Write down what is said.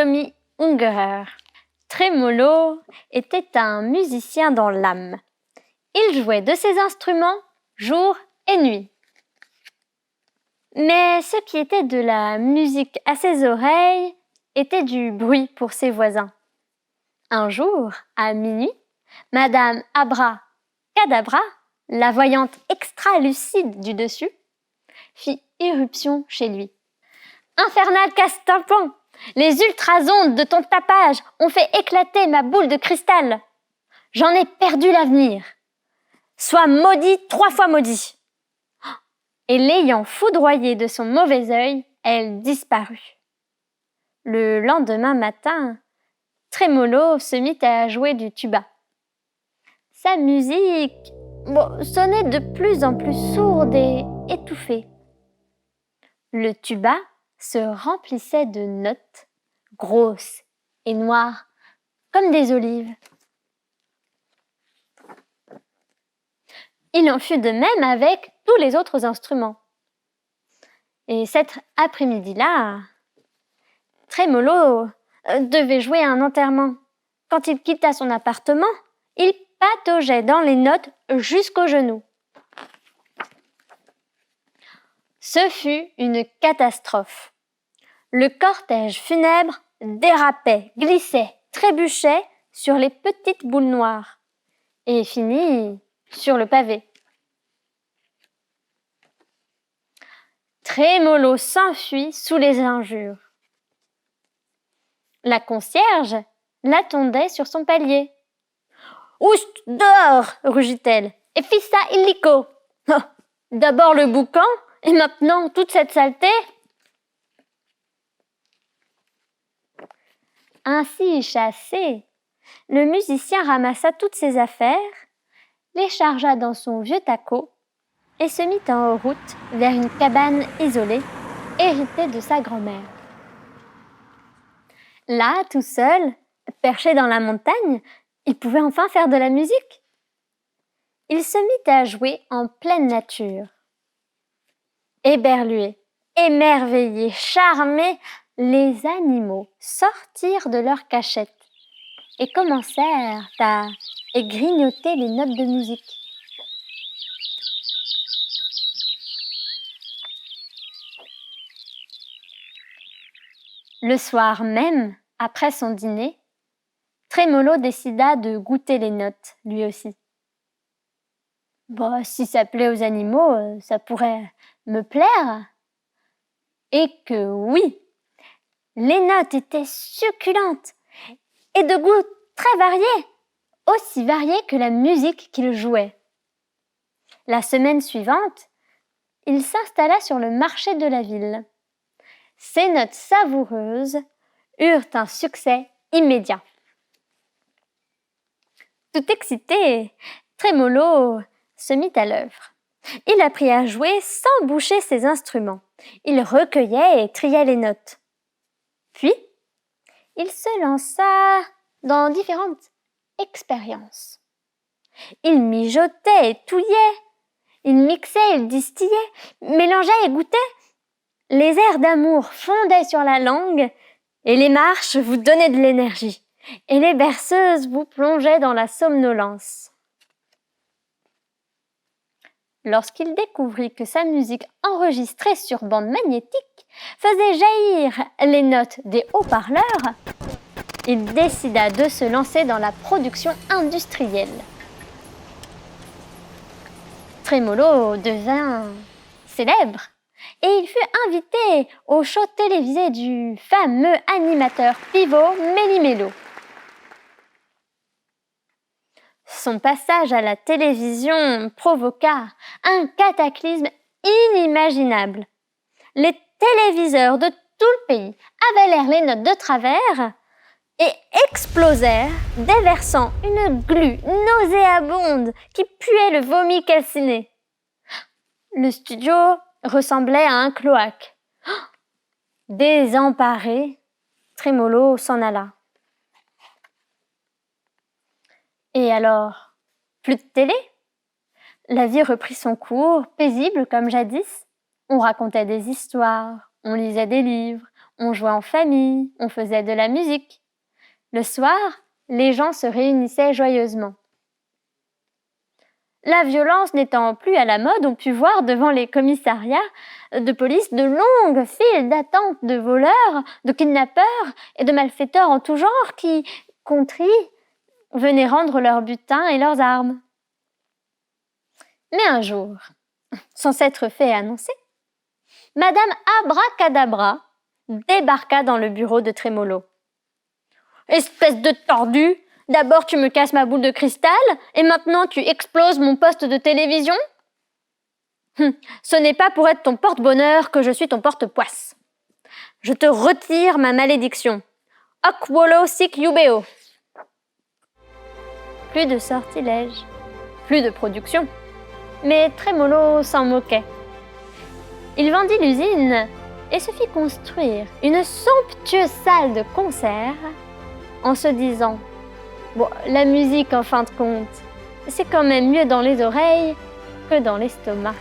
Tommy Ungerer. Tremolo était un musicien dans l'âme. Il jouait de ses instruments jour et nuit. Mais ce qui était de la musique à ses oreilles était du bruit pour ses voisins. Un jour, à minuit, Madame Abra-Cadabra, la voyante extra-lucide du dessus, fit irruption chez lui. « Infernal casse-tympan, les ultrasondes de ton tapage ont fait éclater ma boule de cristal. J'en ai perdu l'avenir. Sois maudit 3 fois maudit. » Et l'ayant foudroyé de son mauvais œil, elle disparut. Le lendemain matin, Tremolo se mit à jouer du tuba. Sa musique sonnait de plus en plus sourde et étouffée. Le tuba se remplissait de notes grosses et noires comme des olives. Il en fut de même avec tous les autres instruments. Et cet après-midi-là, Tremolo devait jouer à un enterrement. Quand il quitta son appartement, il pataugeait dans les notes jusqu'aux genoux. Ce fut une catastrophe. Le cortège funèbre dérapait, glissait, trébuchait sur les petites boules noires et finit sur le pavé. Tremolo s'enfuit sous les injures. La concierge l'attendait sur son palier. « Oust, dehors !» rugit-elle. « Et fissa illico ! D'abord le boucan, et maintenant toute cette saleté !» Ainsi chassé, le musicien ramassa toutes ses affaires, les chargea dans son vieux taco et se mit en route vers une cabane isolée, héritée de sa grand-mère. Là, tout seul, perché dans la montagne, il pouvait enfin faire de la musique. Il se mit à jouer en pleine nature. Éberlués, émerveillés, charmés, les animaux sortirent de leur cachette et commencèrent à grignoter les notes de musique. Le soir même, après son dîner, Tremolo décida de goûter les notes, lui aussi. Si ça plaît aux animaux, ça pourrait me plaire. Et que oui, les notes étaient succulentes et de goût très varié, aussi varié que la musique qu'il jouait. La semaine suivante, il s'installa sur le marché de la ville. Ces notes savoureuses eurent un succès immédiat. Tout excité, Tremolo se mit à l'œuvre. Il apprit à jouer sans boucher ses instruments. Il recueillait et triait les notes. Puis, il se lança dans différentes expériences. Il mijotait et touillait. Il mixait, il distillait, mélangeait et goûtait. Les airs d'amour fondaient sur la langue et les marches vous donnaient de l'énergie. Et les berceuses vous plongeaient dans la somnolence. Lorsqu'il découvrit que sa musique enregistrée sur bande magnétique faisait jaillir les notes des haut-parleurs, il décida de se lancer dans la production industrielle. Tremolo devint célèbre et il fut invité au show télévisé du fameux animateur pivot Méli-Mélo. Son passage à la télévision provoqua un cataclysme inimaginable. Les téléviseurs de tout le pays avalèrent les notes de travers et explosèrent, déversant une glu nauséabonde qui puait le vomi calciné. Le studio ressemblait à un cloaque. Désemparé, Tremolo s'en alla. Et alors, plus de télé? La vie reprit son cours, paisible comme jadis. On racontait des histoires, on lisait des livres, On jouait en famille, on faisait de la musique. Le soir, les gens se réunissaient joyeusement. La violence n'étant plus à la mode, on put voir devant les commissariats de police de longues files d'attente de voleurs, de kidnappeurs et de malfaiteurs en tout genre qui, contrits, venaient rendre leur butin et leurs armes. Mais un jour, sans s'être fait annoncer, Madame Abracadabra débarqua dans le bureau de Trémolo. « Espèce de tordu! D'abord tu me casses ma boule de cristal et maintenant tu exploses mon poste de télévision? Ce n'est pas pour être ton porte-bonheur que je suis ton porte-poisse. Je te retire ma malédiction. Hoc volo sic jubeo. » Plus de sortilèges, plus de production. Mais Trémolo s'en moquait. Il vendit l'usine et se fit construire une somptueuse salle de concert en se disant « Bon, la musique, en fin de compte, c'est quand même mieux dans les oreilles que dans l'estomac. »